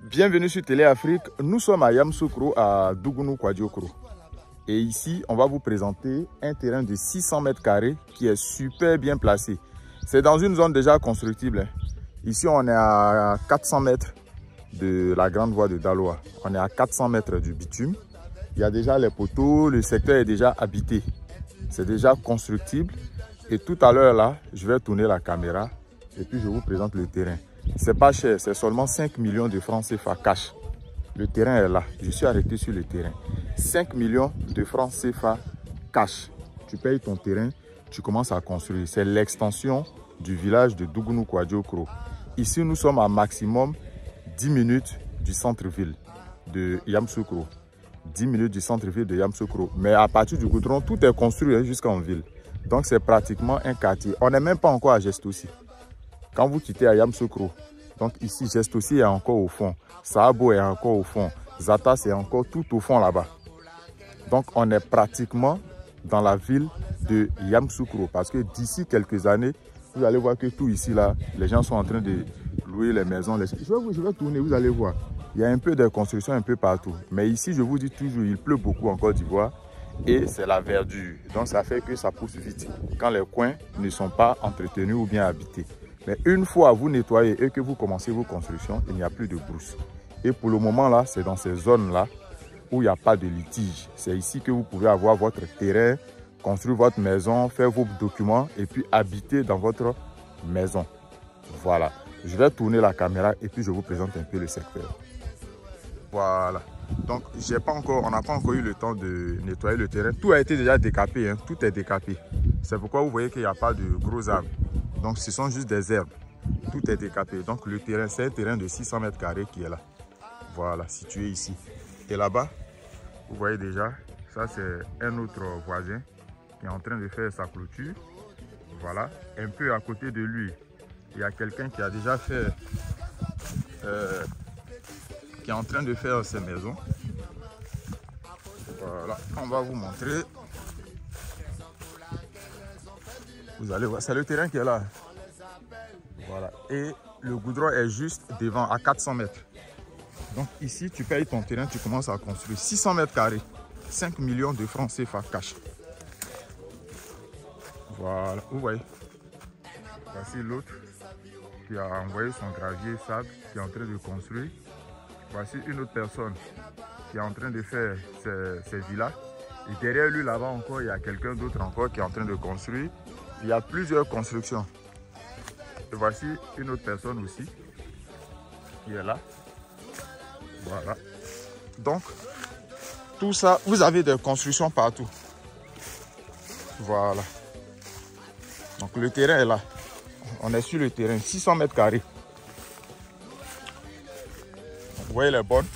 Bienvenue sur Télé Afrique. Nous sommes à Yamoussoukro, à Dougonou Kwadiokro. Et ici, on va vous présenter un terrain de 600 mètres carrés qui est super bien placé. C'est dans une zone déjà constructible. Ici, on est à 400 mètres de la grande voie de Daloa. On est à 400 mètres du bitume. Il y a déjà les poteaux, le secteur est déjà habité. C'est déjà constructible. Et tout à l'heure, là, je vais tourner la caméra et puis je vous présente le terrain. C'est pas cher, c'est seulement 5 millions de francs CFA cash. Le terrain est là, je suis arrêté sur le terrain. 5 millions de francs CFA cash. Tu payes ton terrain, tu commences à construire. C'est l'extension du village de Dougonou Kwadiokro. Ici, nous sommes à maximum 10 minutes du centre-ville de Yamoussoukro. 10 minutes du centre-ville de Yamoussoukro. Mais à partir du goudron, tout est construit jusqu'en ville. Donc, c'est pratiquement un quartier. On n'est même pas encore à Gestossi. Quand vous quittez à Yamoussoukro, donc ici, Gestossi est encore au fond. Sahabo est encore au fond. Zatas est encore tout au fond là-bas. Donc, on est pratiquement dans la ville de Yamoussoukro. Parce que d'ici quelques années, vous allez voir que tout ici, là, les gens sont en train de louer les maisons. Je vais tourner, vous allez voir. Il y a un peu de construction un peu partout. Mais ici, je vous dis toujours, il pleut beaucoup en Côte d'Ivoire. Et c'est la verdure. Donc, ça fait que ça pousse vite quand les coins ne sont pas entretenus ou bien habités. Mais une fois vous nettoyez et que vous commencez vos constructions, il n'y a plus de brousse. Et pour le moment là, c'est dans ces zones-là où il n'y a pas de litige. C'est ici que vous pouvez avoir votre terrain, construire votre maison, faire vos documents et puis habiter dans votre maison. Voilà. Je vais tourner la caméra et puis je vous présente un peu le secteur. Voilà. Donc, on n'a pas encore eu le temps de nettoyer le terrain. Tout a été déjà décapé, hein. Tout est décapé. C'est pourquoi vous voyez qu'il n'y a pas de gros arbres. Donc, ce sont juste des herbes. Tout est décapé. Donc, le terrain, c'est un terrain de 600 mètres carrés qui est là. Voilà, situé ici. Et là-bas, vous voyez déjà, ça c'est un autre voisin qui est en train de faire sa clôture. Voilà. Un peu à côté de lui, il y a quelqu'un qui a déjà fait... qui est en train de faire ses maisons. Voilà, on va vous montrer. Vous allez voir, c'est le terrain qui est là. Voilà, et le goudron est juste devant, à 400 mètres. Donc ici, tu payes ton terrain, tu commences à construire 600 mètres carrés, 5 millions de francs CFA cash. Voilà, vous voyez. Voici l'autre qui a envoyé son gravier sable, qui est en train de construire. Voici une autre personne qui est en train de faire ses villas. Et derrière lui, là-bas encore, il y a quelqu'un d'autre encore qui est en train de construire. Il y a plusieurs constructions. Et voici une autre personne aussi qui est là. Voilà. Donc, tout ça, vous avez des constructions partout. Voilà. Donc, le terrain est là. On est sur le terrain, 600 mètres carrés. Vous voyez les bornes,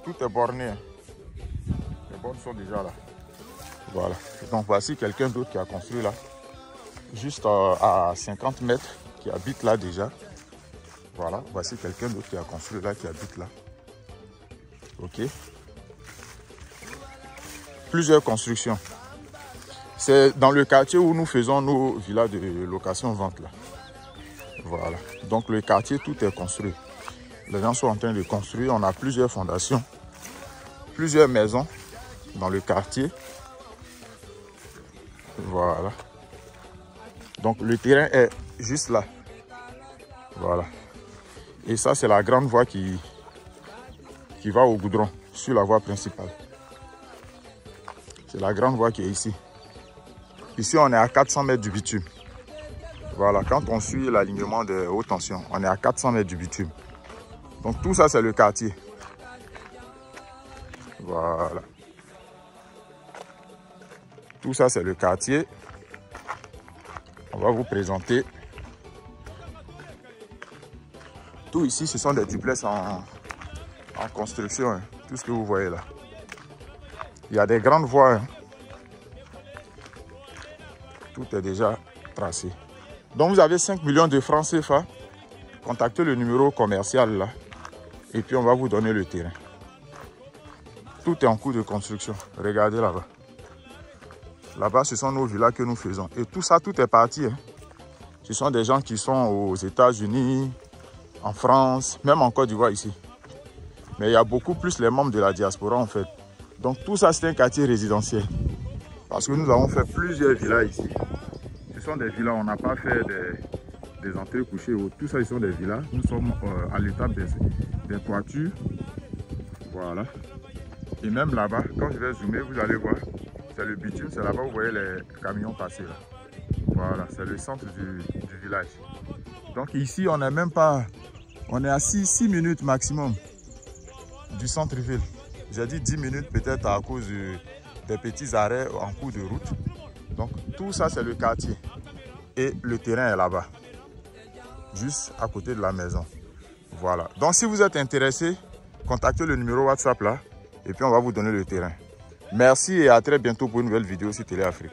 tout est borné. Les bornes sont déjà là. Voilà. Donc voici quelqu'un d'autre qui a construit là. Juste à 50 mètres, qui habite là déjà. Voilà. Voici quelqu'un d'autre qui a construit là, qui habite là. Ok. Plusieurs constructions. C'est dans le quartier où nous faisons nos villas de location-vente là. Voilà. Donc le quartier, tout est construit. Les gens sont en train de construire. On a plusieurs fondations, plusieurs maisons dans le quartier. Voilà. Donc le terrain est juste là. Voilà. Et ça, c'est la grande voie qui va au goudron, sur la voie principale. C'est la grande voie qui est ici. Ici, on est à 400 mètres du bitume. Voilà. Quand on suit l'alignement de haute tension, on est à 400 mètres du bitume. Donc tout ça, c'est le quartier. Voilà. Tout ça, c'est le quartier. On va vous présenter. Tout ici, ce sont des duplex en construction. Hein. Tout ce que vous voyez là. Il y a des grandes voies. Hein. Tout est déjà tracé. Donc vous avez 5 millions de francs CFA. Contactez le numéro commercial là. Et puis on va vous donner le terrain. Tout est en cours de construction. Regardez là-bas. Là-bas, ce sont nos villas que nous faisons. Et tout ça, tout est parti. Hein. Ce sont des gens qui sont aux États-Unis, en France, même en Côte d'Ivoire ici. Mais il y a beaucoup plus les membres de la diaspora en fait. Donc tout ça c'est un quartier résidentiel. Parce que nous avons fait plusieurs villas ici. Ce sont des villas, on n'a pas fait des entrées couchées. Tout ça, ce sont des villas. Nous sommes à l'étape des toitures. Voilà. Et même là-bas, quand je vais zoomer, vous allez voir, c'est le bitume, c'est là-bas où vous voyez les camions passer là. Voilà, c'est le centre du village. Donc ici, on n'est même pas, on est à 6 minutes maximum du centre-ville. J'ai dit 10 minutes peut-être à cause des petits arrêts en cours de route. Donc tout ça, c'est le quartier. Et le terrain est là-bas, juste à côté de la maison. Voilà. Donc si vous êtes intéressé, contactez le numéro WhatsApp là. Et puis on va vous donner le terrain. Merci et à très bientôt pour une nouvelle vidéo sur Télé Afrique.